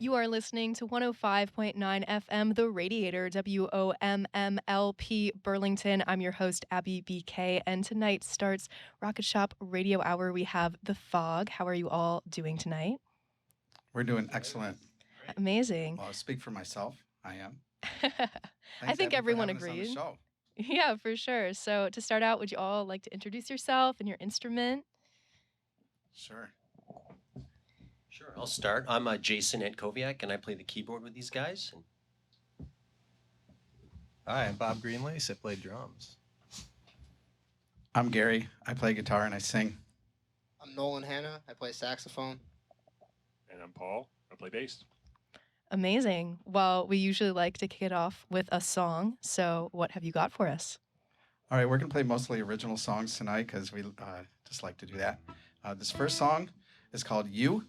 You are listening to 105.9 FM, The Radiator, WOMMLP Burlington. I'm your host, Abby BK, and tonight starts Rocket Shop Radio Hour. We have The Fog. How are you all doing tonight? We're doing excellent. Amazing. Well, I'll speak for myself. I am. I think everyone agreed. Yeah, for sure. So to start out, would you all like to introduce yourself and your instrument? Sure. Sure, I'll start. I'm Jason Antkowiak, and I play the keyboard with these guys. Hi, I'm Bob Greenlace. I play drums. I'm Gary. I play guitar and I sing. I'm Nolan Hanna. I play saxophone. And I'm Paul. I play bass. Amazing. Well, we usually like to kick it off with a song. So what have you got for us? All right, we're going to play mostly original songs tonight because we just like to do that. This first song is called You.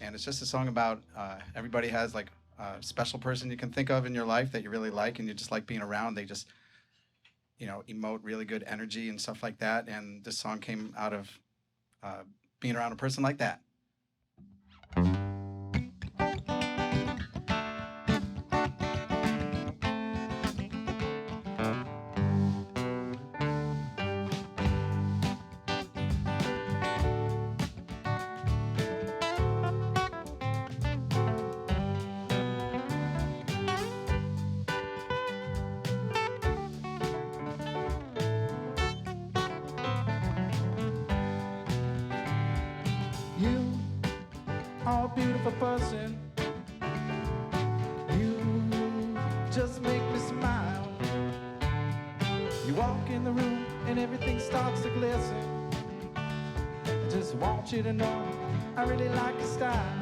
And it's just a song about everybody has like a special person you can think of in your life that you really like and you just like being around. They just, emote really good energy and stuff like that. And this song came out of being around a person like that. Beautiful person, you just make me smile. You walk in the room and everything starts to glisten. I just want you to know I really like your style.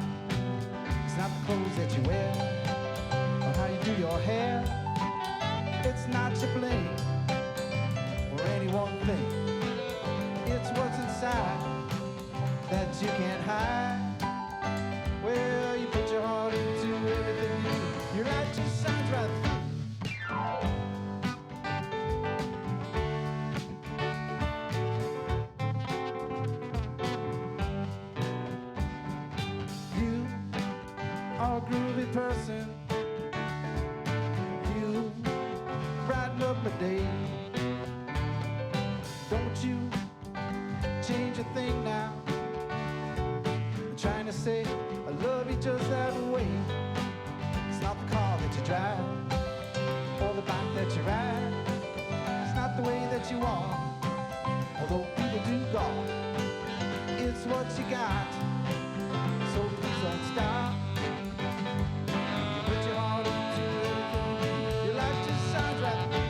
It's not the clothes that you wear or how you do your hair. It's not your bling or any one thing. It's what's inside that you can't hide. Well, you put your heart into everything you do. Your light just shines right through. You are a groovy person. You brighten up my day. Don't you change a thing now. I'm trying to say I love you just that way. It's not the car that you drive or the bike that you ride. It's not the way that you are, although people do go. It's what you got, so please don't stop. You put your heart into everything. Your life just shines right through.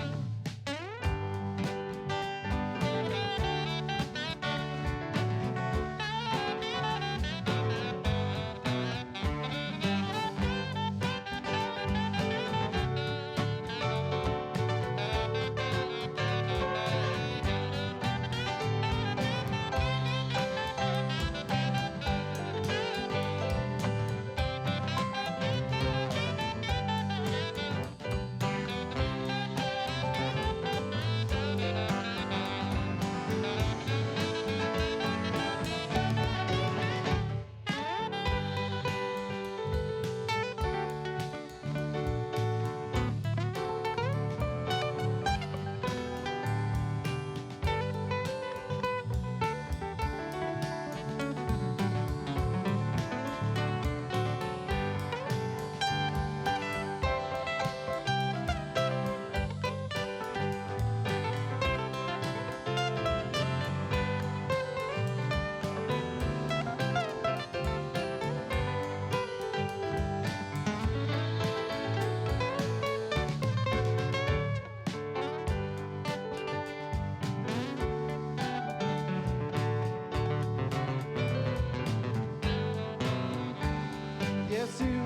Yes, you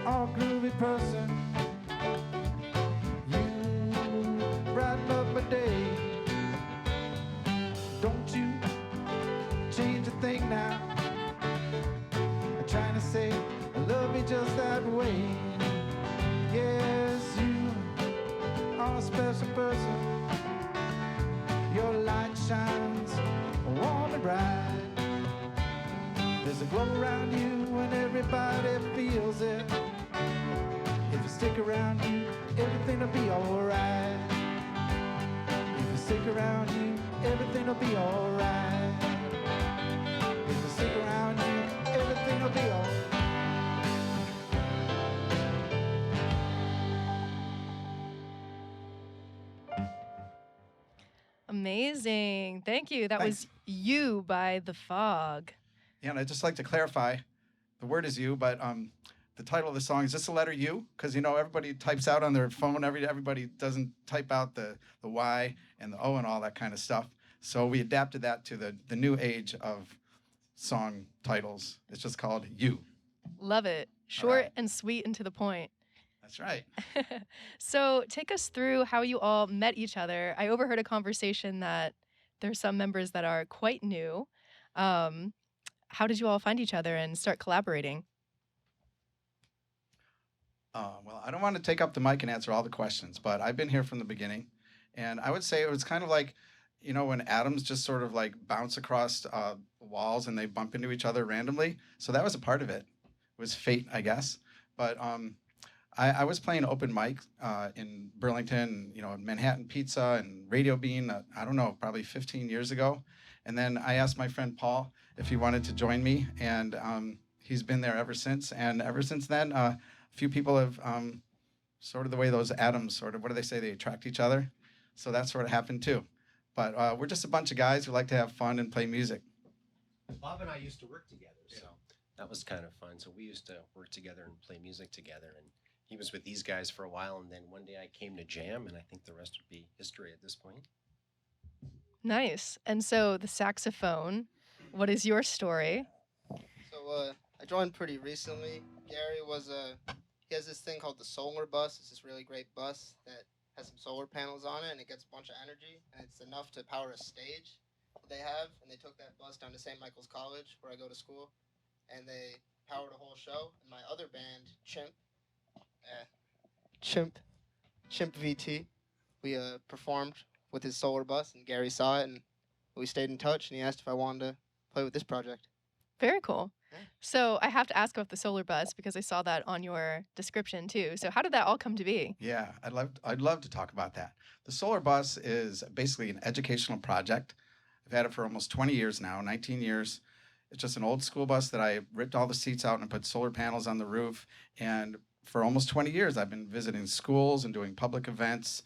are a groovy person. You brighten up my day. Don't you change a thing now. I'm trying to say I love you just that way. Yes, you are a special person. Your light shines warm and bright. There's a glow around you and everybody feels feels it. If you stick around you, everything will be alright. If you stick around you, everything will be alright. If you stick around you, everything will be alright. Amazing. Thank you. That Thanks. was You by The Fog. Yeah, and I'd just like to clarify, the word is you, but the title of the song is just the letter U, because everybody types out on their phone. Everybody doesn't type out the Y and the O and all that kind of stuff. So we adapted that to the new age of song titles. It's just called You. Love it. Short right. and sweet and to the point. That's right. So take us through how you all met each other. I overheard a conversation that there's some members that are quite new. How did you all find each other and start collaborating? Well, I don't want to take up the mic and answer all the questions, but I've been here from the beginning. And I would say it was kind of like, when atoms just sort of like bounce across walls and they bump into each other randomly. So that was a part of it. It was fate, I guess. But I was playing open mic in Burlington, Manhattan Pizza and Radio Bean, I don't know, probably 15 years ago. And then I asked my friend Paul if he wanted to join me, and he's been there ever since. And ever since then, a few people have sort of the way those atoms sort of, what do they say, they attract each other? So that sort of happened too. But we're just a bunch of guys who like to have fun and play music. Bob and I used to work together, so That was kind of fun. So we used to work together and play music together. And he was with these guys for a while. And then one day I came to jam, and I think the rest would be history at this point. Nice. And so the saxophone, what is your story? So I joined pretty recently. Gary he has this thing called the solar bus. It's this really great bus that has some solar panels on it, and it gets a bunch of energy, and it's enough to power a stage that they have. And they took that bus down to St. Michael's College, where I go to school, and they powered a whole show. And my other band, Chimp VT, we performed with his solar bus, and Gary saw it, and we stayed in touch, and he asked if I wanted to play with this project. Very cool. Yeah. So I have to ask about the solar bus because I saw that on your description too. So how did that all come to be? Yeah, I'd love to talk about that. The Solar Bus is basically an educational project. I've had it for almost 20 years now, 19 years. It's just an old school bus that I ripped all the seats out and put solar panels on the roof. And for almost 20 years, I've been visiting schools and doing public events,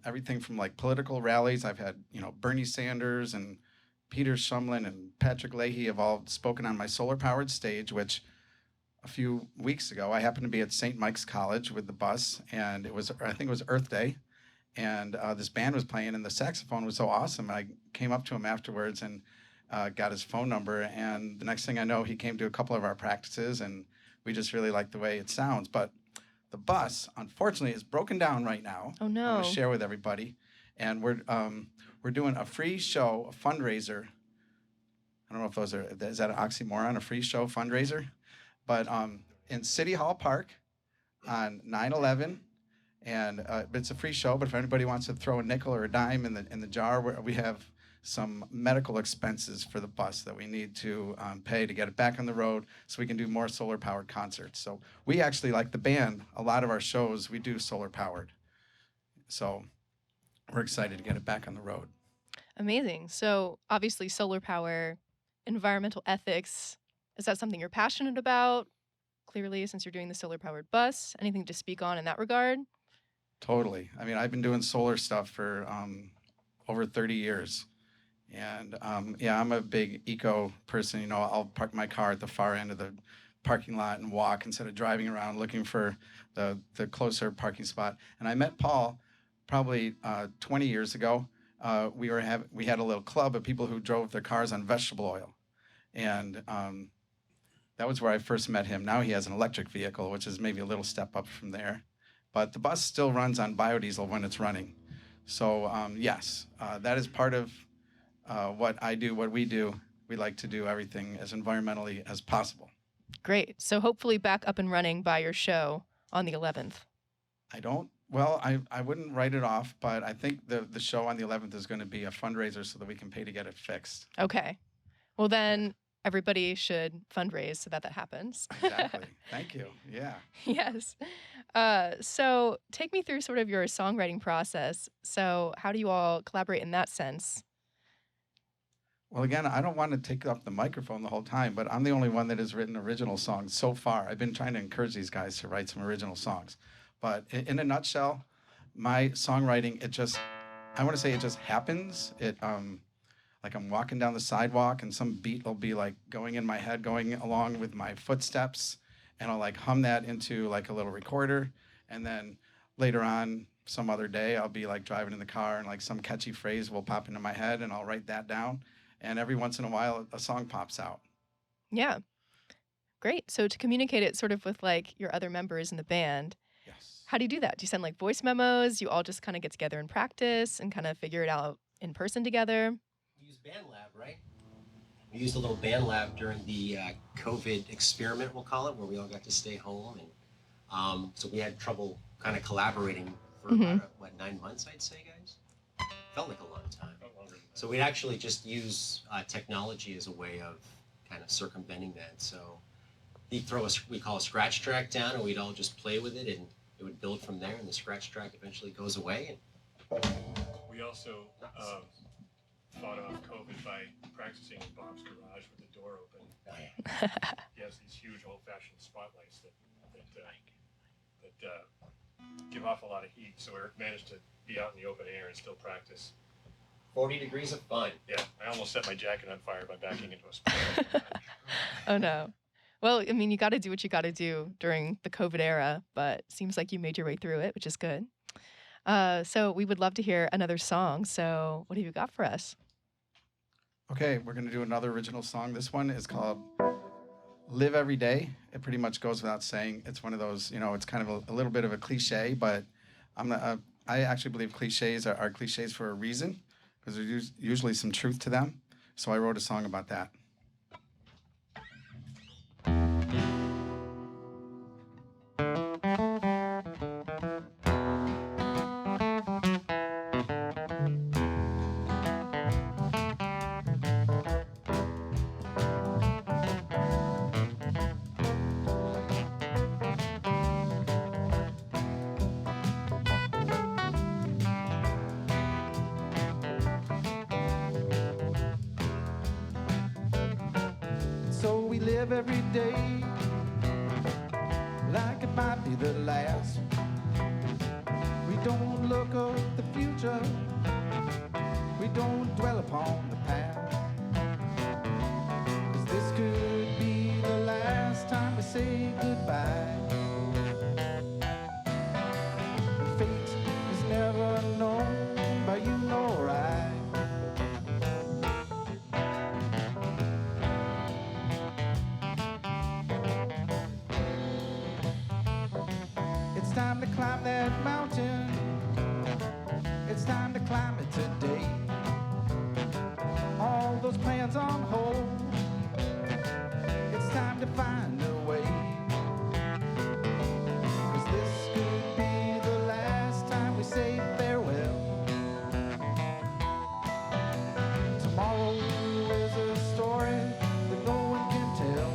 everything from like political rallies. I've had, Bernie Sanders and Peter Shumlin and Patrick Leahy have all spoken on my solar-powered stage, which a few weeks ago, I happened to be at St. Mike's College with the bus, and I think it was Earth Day, and this band was playing, and the saxophone was so awesome. I came up to him afterwards and got his phone number, and the next thing I know, he came to a couple of our practices, and we just really liked the way it sounds. But the bus, unfortunately, is broken down right now. Oh, no. I want to share with everybody, and we're doing a free show, a fundraiser. I don't know if is that an oxymoron, a free show fundraiser? But in City Hall Park on 9/11, and it's a free show. But if anybody wants to throw a nickel or a dime in the jar, we have some medical expenses for the bus that we need to pay to get it back on the road, so we can do more solar-powered concerts. So we actually, like the band, a lot of our shows we do solar-powered. So we're excited to get it back on the road. Amazing. So obviously solar power, environmental ethics, is that something you're passionate about? Clearly, since you're doing the solar powered bus, anything to speak on in that regard? Totally. I mean, I've been doing solar stuff for over 30 years. And I'm a big eco person. I'll park my car at the far end of the parking lot and walk instead of driving around looking for the closer parking spot. And I met Paul probably 20 years ago. We had a little club of people who drove their cars on vegetable oil. And that was where I first met him. Now he has an electric vehicle, which is maybe a little step up from there. But the bus still runs on biodiesel when it's running. So yes, that is part of what I do, what we do. We like to do everything as environmentally as possible. Great. So hopefully back up and running by your show on the 11th. I wouldn't write it off, but I think the show on the 11th is going to be a fundraiser so that we can pay to get it fixed. Okay. Well then, everybody should fundraise so that that happens. Exactly. Thank you. Yeah. Yes. So take me through sort of your songwriting process. So how do you all collaborate in that sense? Well, again, I don't want to take up the microphone the whole time, but I'm the only one that has written original songs so far. I've been trying to encourage these guys to write some original songs. But in a nutshell, my songwriting, I want to say it just happens. Like I'm walking down the sidewalk and some beat will be like going in my head, going along with my footsteps, and I'll like hum that into like a little recorder. And then later on, some other day, I'll be like driving in the car and like some catchy phrase will pop into my head and I'll write that down. And every once in a while, a song pops out. Yeah. Great. So to communicate it sort of with like your other members in the band, Yes. how do you do that? Do you send like voice memos? You all just kind of get together and practice and kind of figure it out in person together? We used Band Lab, right? We used a little Band Lab during the COVID experiment, we'll call it, where we all got to stay home. And so we had trouble kind of collaborating for about, 9 months, I'd say, guys? Felt like a long time. So we'd actually just use technology as a way of kind of circumventing that. So he'd throw we call a scratch track down, and we'd all just play with it, and it would build from there, and the scratch track eventually goes away. We also fought off COVID by practicing in Bob's garage with the door open. He has these huge old-fashioned spotlights that give off a lot of heat, so we managed to be out in the open air and still practice. 40 degrees of fun. Yeah, I almost set my jacket on fire by backing into a spotlight. Oh no. Well, I mean, you got to do what you got to do during the COVID era, but seems like you made your way through it, which is good. So we would love to hear another song. So what have you got for us? Okay, we're going to do another original song. This one is called Live Every Day. It pretty much goes without saying. It's one of those, it's kind of a little bit of a cliche, but I actually believe cliches are cliches for a reason, because there's usually some truth to them. So I wrote a song about that. So we live every day like it might be the last. We don't look at the future, we don't dwell upon the past. 'Cause this could be the last time we say goodbye. Fate is never known by you nor I. It's time to climb that mountain. It's time to climb it today. All those plans on hold. It's time to find a way. 'Cause this could be the last time we say farewell. Tomorrow is a story that no one can tell.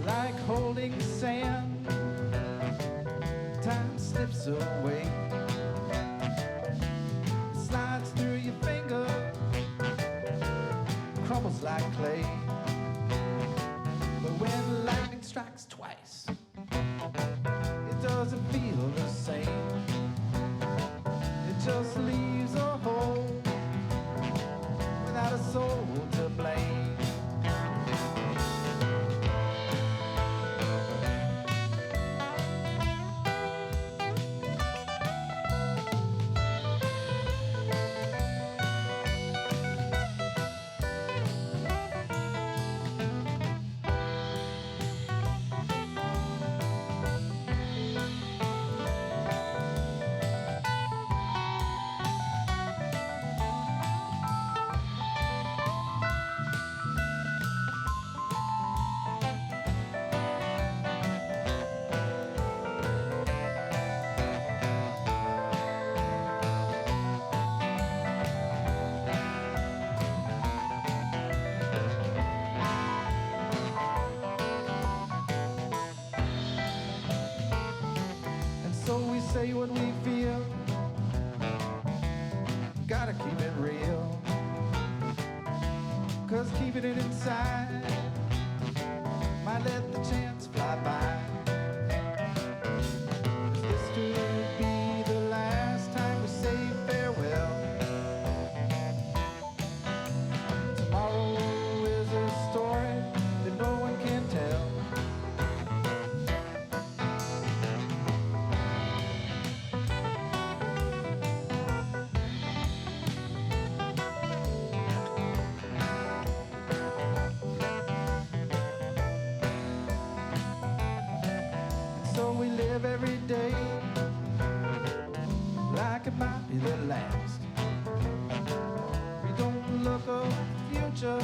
Like holding sand, time slips away, slides through your finger, crumbles like clay. But when lightning strikes twice, it doesn't feel the same. It just leaves a hole without a soul to blame. say what we feel. Gotta keep it real. 'Cause keeping it inside might let the chance fly by. 'Cause this could be the last time we say farewell. Tomorrow is a story that no one can tell. So we live every day like it might be the last. We don't look at the future,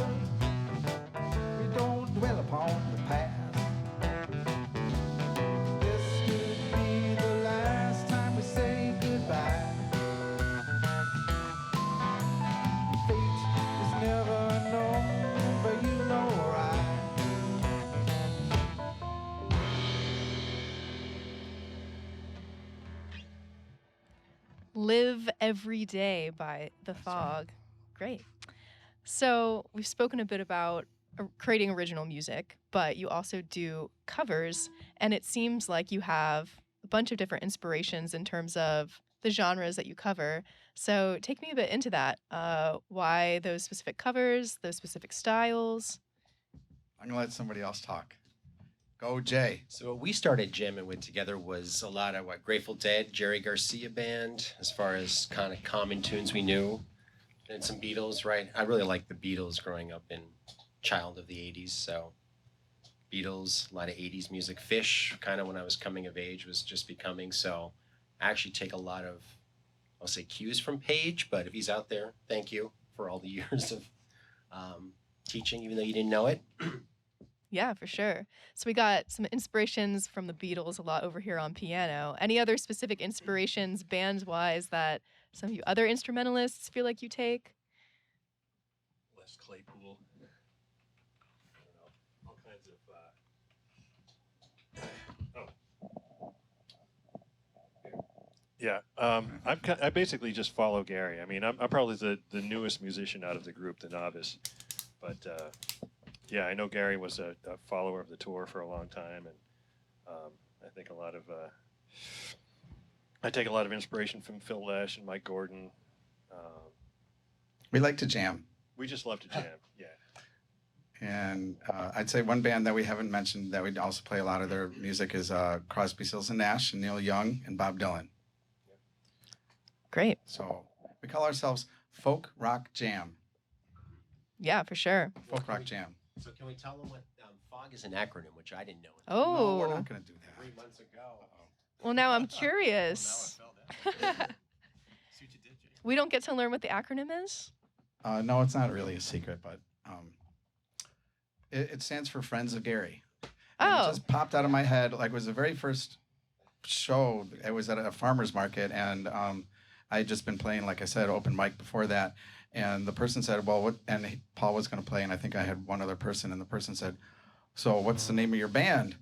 we don't dwell upon the past. This could be the last time we say goodbye. Fate is never known, but you know I. Live Every Day by The Fog. Great. So we've spoken a bit about creating original music, but you also do covers, and it seems like you have a bunch of different inspirations in terms of the genres that you cover. So take me a bit into that. Why those specific covers, those specific styles? I'm gonna let somebody else talk. Go, Jay. So what we started jamming with together was a lot of Grateful Dead, Jerry Garcia band, as far as kind of common tunes we knew, and some Beatles, right? I really liked the Beatles growing up in child of the 80s, so Beatles, a lot of 80s music. Fish, kind of when I was coming of age, was just becoming, so I actually take a lot of, I'll say cues from Paige, but if he's out there, thank you for all the years of teaching, even though you didn't know it. Yeah, for sure. So we got some inspirations from the Beatles a lot over here on piano. Any other specific inspirations band-wise that some of you other instrumentalists feel like you take? Les Claypool. I don't know, all kinds of. Yeah, I basically just follow Gary. I mean, I'm probably the newest musician out of the group, the novice, but yeah, I know Gary was a follower of the tour for a long time, and I think I take a lot of inspiration from Phil Lesh and Mike Gordon. We like to jam. We just love to jam, yeah. And I'd say one band that we haven't mentioned that we also play a lot of their music is Crosby, Stills and Nash, and Neil Young, and Bob Dylan. Great. So we call ourselves Folk Rock Jam. Yeah, for sure. Folk Rock Jam. So can we tell them what FOG is an acronym, which I didn't know. No, we're Oh, not going to do that. 3 months ago. well, now I'm curious. Now I fell down. See what you did, Jay. We don't get to learn what the acronym is? No, it's not really a secret, but it stands for Friends of Gary. And Oh, it just popped out of my head. Like, it was the very first show. It was at a farmer's market, and I had just been playing, like I said, open mic before that. And the person said, well, what? And Paul was going to play, and I think I had one other person. And the person said, so what's the name of your band?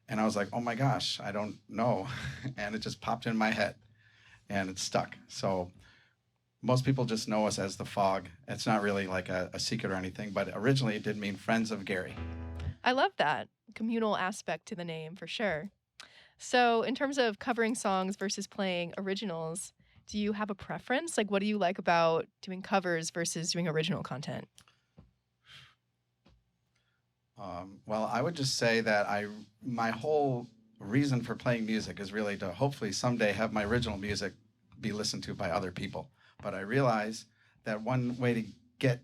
And I was like, oh my gosh, I don't know. And it just popped in my head, and it stuck. So most people just know us as the Fog. It's not really like a secret or anything, but originally it did mean Friends of Gary. I love that communal aspect to the name for sure. So, in terms of covering songs versus playing originals, do you have a preference? Like, what do you like about doing covers versus doing original content? Well, I would just say that my whole reason for playing music is really to hopefully someday have my original music be listened to by other people. But I realize that one way to get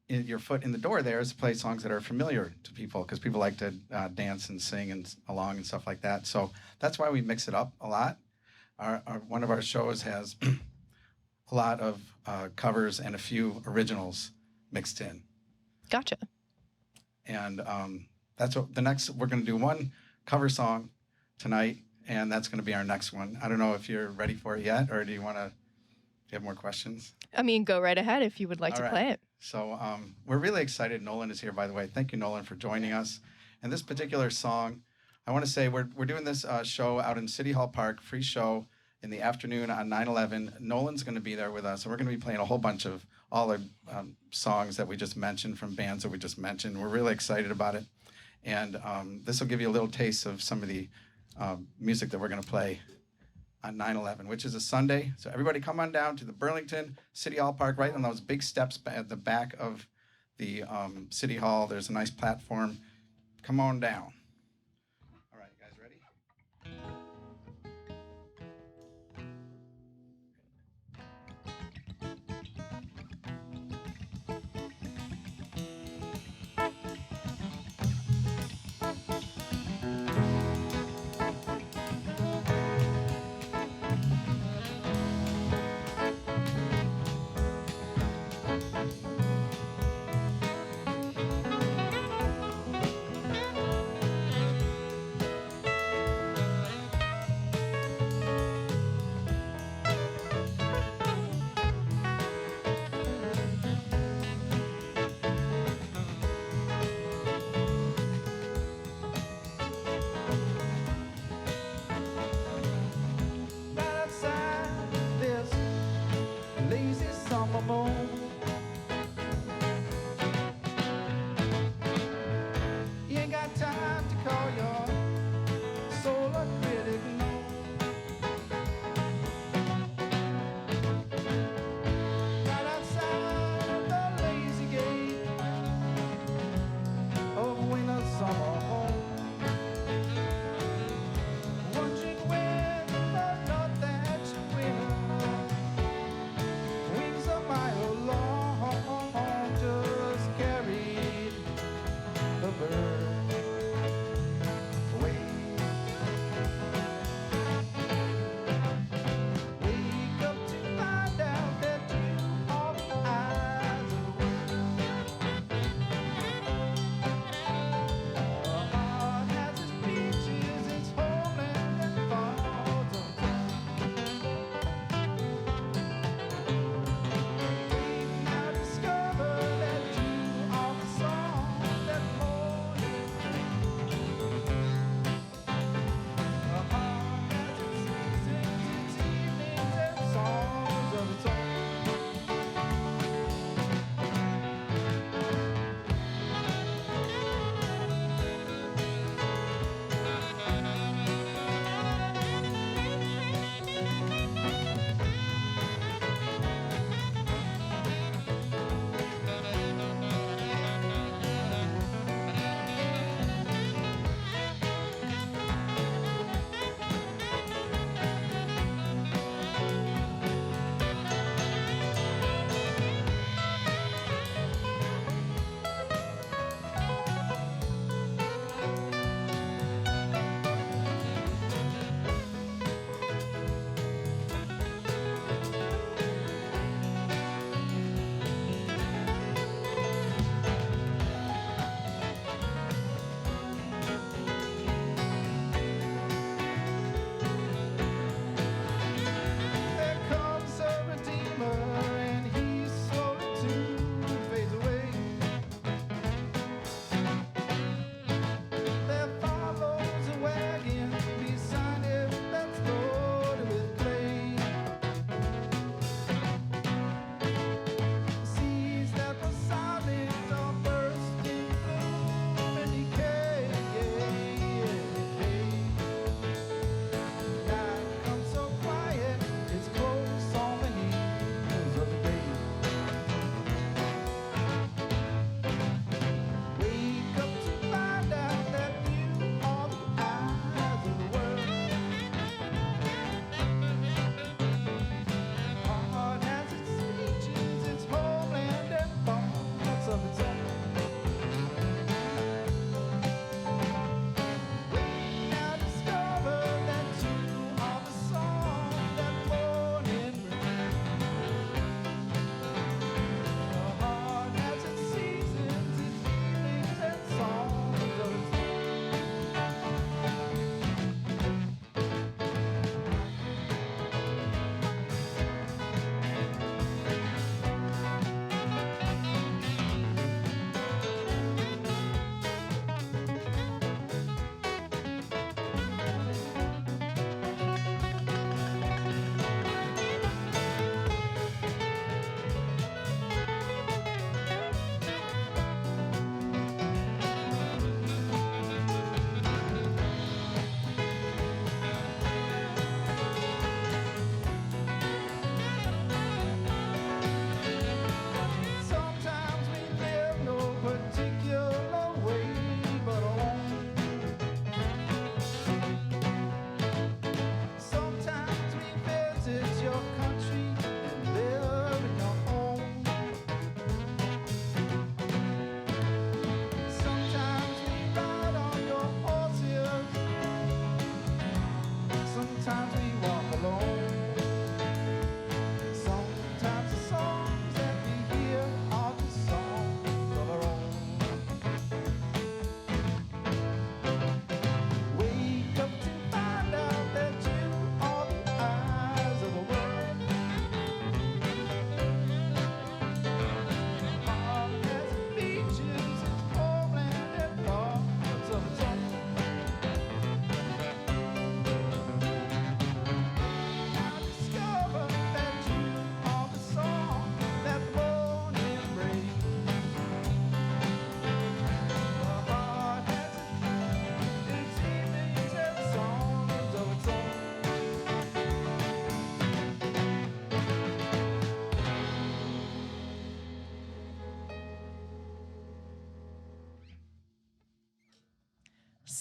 your foot in the door there is to play songs that are familiar to people, because people like to dance and sing and along and stuff like that. So that's why we mix it up a lot. One of our shows has a lot of covers and a few originals mixed in. Gotcha. And that's what we're going to do one cover song tonight, and that's going to be our next one. I don't know if you're ready for it yet, or do you have more questions? I mean, go right ahead if you would like All to right. play it. So we're really excited. Nolan is here, by the way. Thank you, Nolan, for joining us. And this particular song, I want to say we're doing this show out in City Hall Park, free show, in the afternoon on 9/11. Nolan's going to be there with us, and we're going to be playing a whole bunch of all the songs that we just mentioned from bands that we just mentioned. We're really excited about it, and this will give you a little taste of some of the music that we're going to play on 9/11, which is a Sunday. So everybody come on down to the Burlington City Hall Park, right on those big steps at the back of the City Hall. There's a nice platform. Come on down. All right, you guys ready?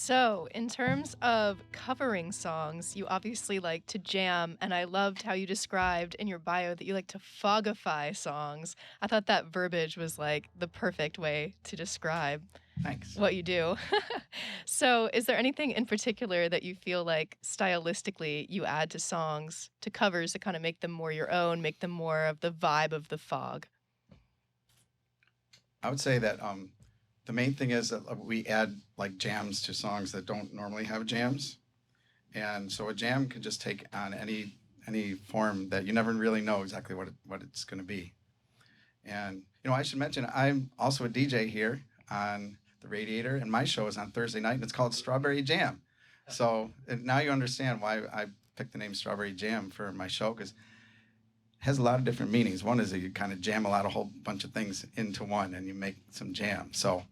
So, in terms of covering songs, you obviously like to jam, and I loved how you described in your bio that you like to fogify songs. I thought that verbiage was like the perfect way to describe Thanks. what you do. So, is there anything in particular that you feel like stylistically you add to songs, to covers to kind of make them more your own, make them more of the vibe of the fog? I would say that the main thing is that we add like jams to songs that don't normally have jams, and so a jam can just take on any form that you never really know exactly what it's going to be. And I should mention I'm also a DJ here on the Radiator, and my show is on Thursday night, and it's called Strawberry Jam. So now you understand why I picked the name Strawberry Jam for my show, because has a lot of different meanings. One is that you kind of jam a whole bunch of things into one, and you make some jam. So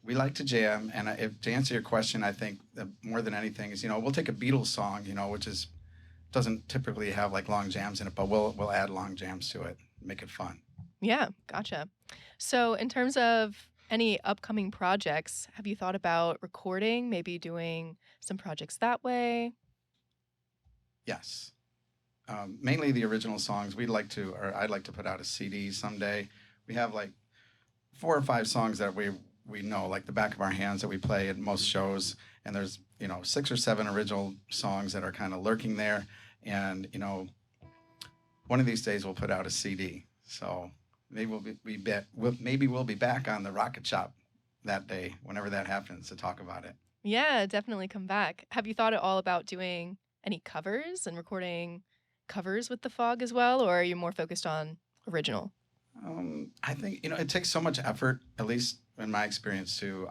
we like to jam, and if to answer your question, I think that more than anything is we'll take a Beatles song, which is doesn't typically have like long jams in it, but we'll add long jams to it, make it fun. Yeah, gotcha. So, in terms of any upcoming projects, have you thought about recording, maybe doing some projects that way? Yes, mainly the original songs. Or I'd like to put out a CD someday. We have like 4 or 5 songs that we know like the back of our hands that we play at most shows, and there's 6 or 7 original songs that are kind of lurking there, and one of these days we'll put out a CD. So maybe we'll be back on the Rocket Shop that day whenever that happens to talk about it. Yeah, definitely come back. Have you thought at all about doing any covers and recording covers with the fog as well, or are you more focused on original? I think it takes so much effort, at least in my experience, to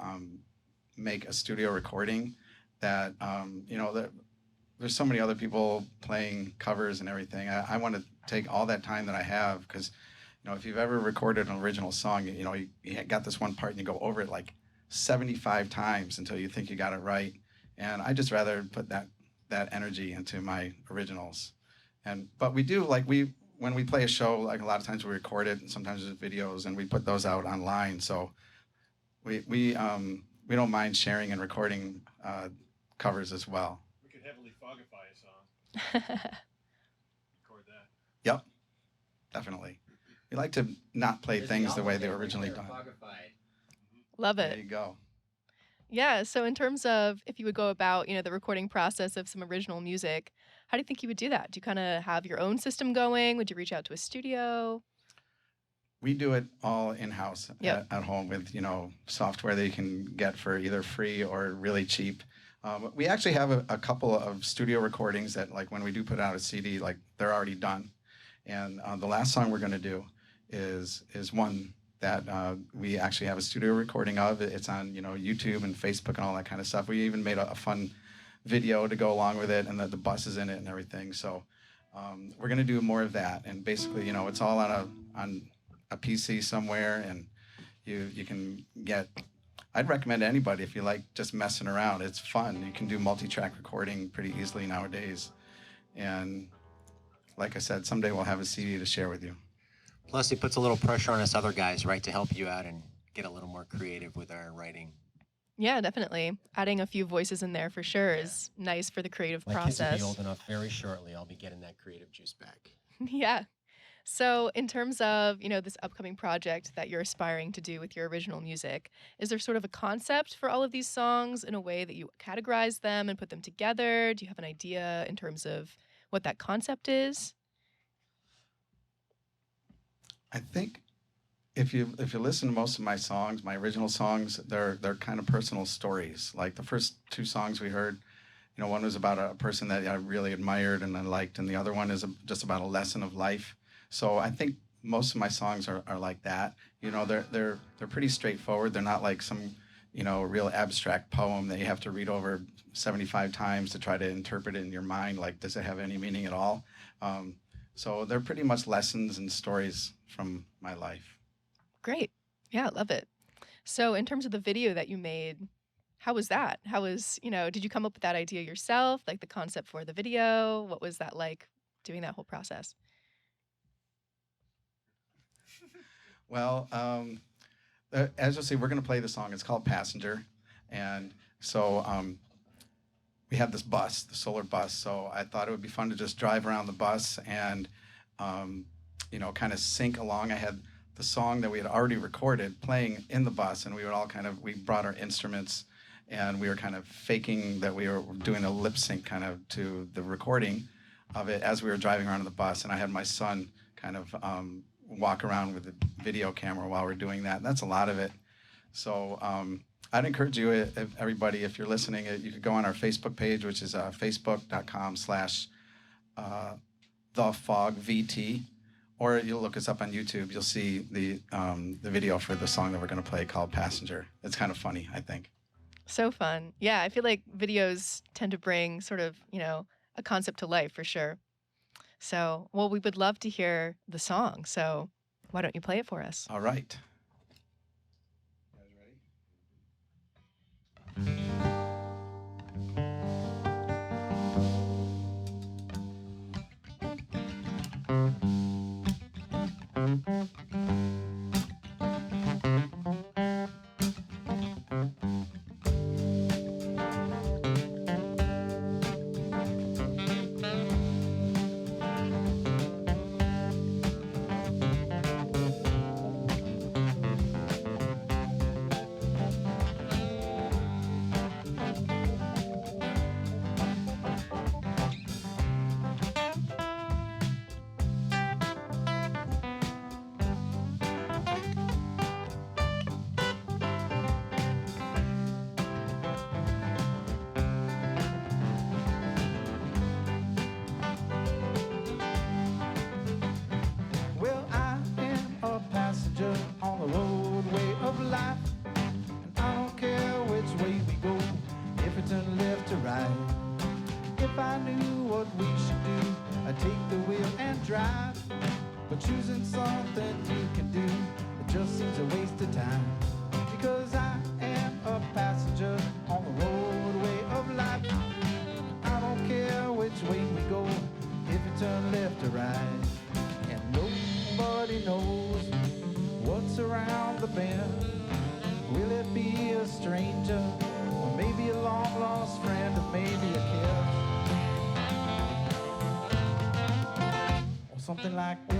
make a studio recording that that there's so many other people playing covers and everything. I want to take all that time that I have, because if you've ever recorded an original song, you got this one part and you go over it like 75 times until you think you got it right. And I just rather put that energy into my originals. But we do when we play a show, like a lot of times we record it, and sometimes there's videos, and we put those out online. So we don't mind sharing and recording covers as well. We could heavily fogify a song. Record that. Yep, definitely. We like to not play There's things the way they opposite were originally right there, done. fogified. Love There it. you go. Yeah, so in terms of if you would go about, the recording process of some original music, how do you think you would do that? Do you kind of have your own system going? Would you reach out to a studio? We do it all in-house Yep. at home with software that you can get for either free or really cheap. We actually have a couple of studio recordings that, like, when we do put out a CD, like, they're already done. And the last song we're going to do is one that we actually have a studio recording of. It's on YouTube and Facebook and all that kind of stuff. We even made a fun video to go along with it, and the bus is in it and everything. So we're going to do more of that. And basically, it's all on a PC somewhere, and you can get. I'd recommend to anybody, if you like just messing around, it's fun. You can do multi-track recording pretty easily nowadays. And like I said, someday we'll have a CD to share with you. Plus, it puts a little pressure on us other guys, right, to help you out and get a little more creative with our writing. Yeah, definitely. Adding a few voices in there for sure is nice for the creative My kids will process. be old enough very shortly. I'll be getting that creative juice back. Yeah. So, in terms of, this upcoming project that you're aspiring to do with your original music, is there sort of a concept for all of these songs in a way that you categorize them and put them together? Do you have an idea in terms of what that concept is? I think if you listen to most of my songs, my original songs, they're kind of personal stories. Like the first 2 songs we heard, one was about a person that I really admired and I liked, and the other one is just about a lesson of life. So I think most of my songs are like that. They're pretty straightforward. They're not like some real abstract poem that you have to read over 75 times to try to interpret it in your mind. Like, does it have any meaning at all? So they're pretty much lessons and stories from my life. Great. Yeah, love it. So, in terms of the video that you made, how was that? Did you come up with that idea yourself, like the concept for the video? What was that like doing that whole process? Well, as you'll see, we're going to play the song. It's called Passenger. And So we had this bus, the solar bus. So I thought it would be fun to just drive around the bus and, kind of sync along. I had the song that we had already recorded playing in the bus, and we would all we brought our instruments, and we were kind of faking that we were doing a lip sync kind of to the recording of it as we were driving around in the bus. And I had my son kind of walk around with the video camera while we're doing that. And that's a lot of it. So I'd encourage you, everybody, if you're listening, you could go on our Facebook page, which is facebook.com/thefogvt, or you'll look us up on YouTube. You'll see the video for the song that we're going to play called Passenger. It's kind of funny, I think. So fun. Yeah, I feel like videos tend to bring sort of, a concept to life for sure. So, well, we would love to hear the song. So why don't you play it for us? All right. You guys ready? Well, I am a passenger on the roadway of life, and I don't care which way we go, if it's turn left or right. If I knew what we should do, I'd take the wheel and drive. But choosing something you can do, it just seems a waste of time. Because I am a passenger on the roadway of life. I don't care which way we go, if it turn left or right. And nobody knows what's around the bend. Will it be a stranger, or maybe a long-lost friend, or maybe a kiss, or something like this?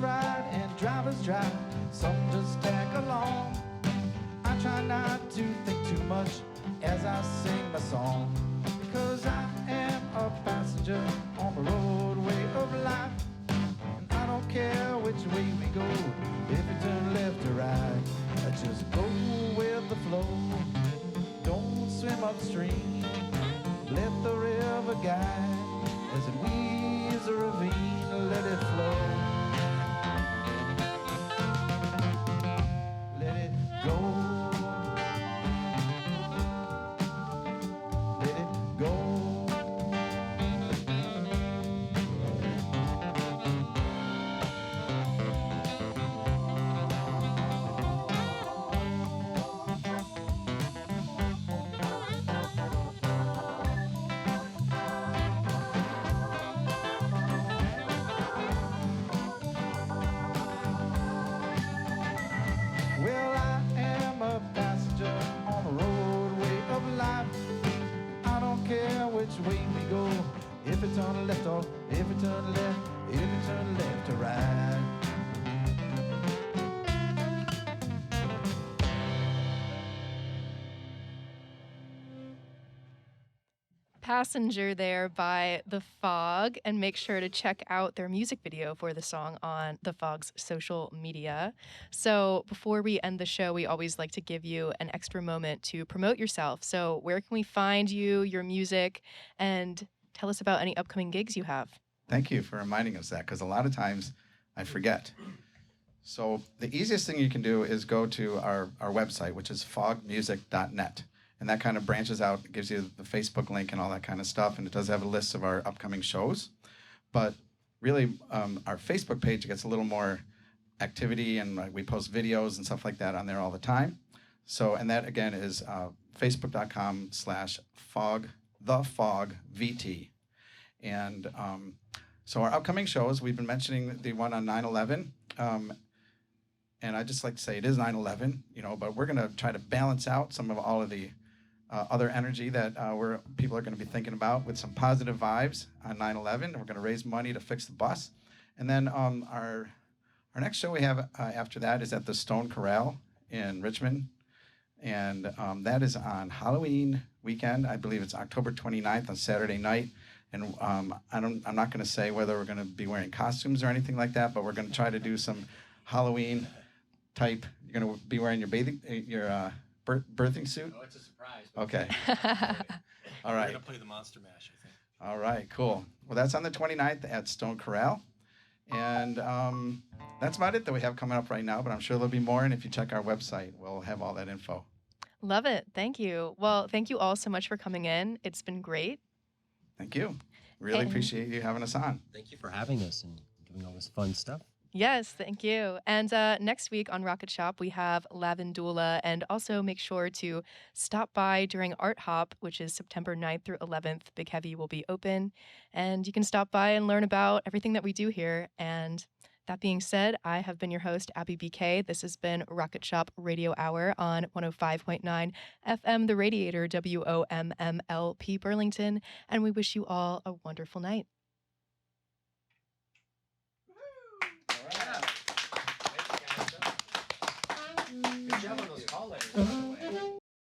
Ride and drivers drive, some just tag along. I try not to think too much as I sing my song, because I am a passenger on the roadway of life. And I don't care which way we go, if we turn left or right. I just go with the flow, don't swim upstream. Let the river guide as it weaves a ravine, let it flow. which way we go. If it's on the left or if it turn left, if it turn left or right. Passenger there by The Fog, and make sure to check out their music video for the song on The Fog's social media. So before we end the show, we always like to give you an extra moment to promote yourself. So where can we find you, your music, and tell us about any upcoming gigs you have? Thank you for reminding us that, because a lot of times I forget. So the easiest thing you can do is go to our website, which is fogmusic.net. And that kind of branches out, it gives you the Facebook link and all that kind of stuff. And it does have a list of our upcoming shows. But really, our Facebook page gets a little more activity, and we post videos and stuff like that on there all the time. So, and that again is facebook.com/fog, thefogvt. And so our upcoming shows, we've been mentioning the one on 9/11. And I just like to say it is 9/11, but we're going to try to balance out some of all of the other energy that people are going to be thinking about with some positive vibes on 9/11. We're going to raise money to fix the bus. And then our next show we have after that is at the Stone Corral in Richmond. And that is on Halloween weekend. I believe it's October 29th on Saturday night. And I'm not going to say whether we're going to be wearing costumes or anything like that, but we're going to try to do some Halloween type. You're going to be wearing your birthing suit? Oh, it's a surprise. Okay. All We're right. gonna play the Monster Mash, I think. All right, cool. Well, that's on the 29th at Stone Corral. And that's about it that we have coming up right now, but I'm sure there'll be more. And if you check our website, we'll have all that info. Love it. Thank you. Well, thank you all so much for coming in. It's been great. Thank you. Really And- appreciate you having us on. Thank you for having us and doing all this fun stuff. Yes, thank you. And next week on Rocket Shop, we have Lavandula. And also make sure to stop by during Art Hop, which is September 9th through 11th. Big Heavy will be open. And you can stop by and learn about everything that we do here. And that being said, I have been your host, Abby BK. This has been Rocket Shop Radio Hour on 105.9 FM, The Radiator, WOMMLP Burlington. And we wish you all a wonderful night. Good job on those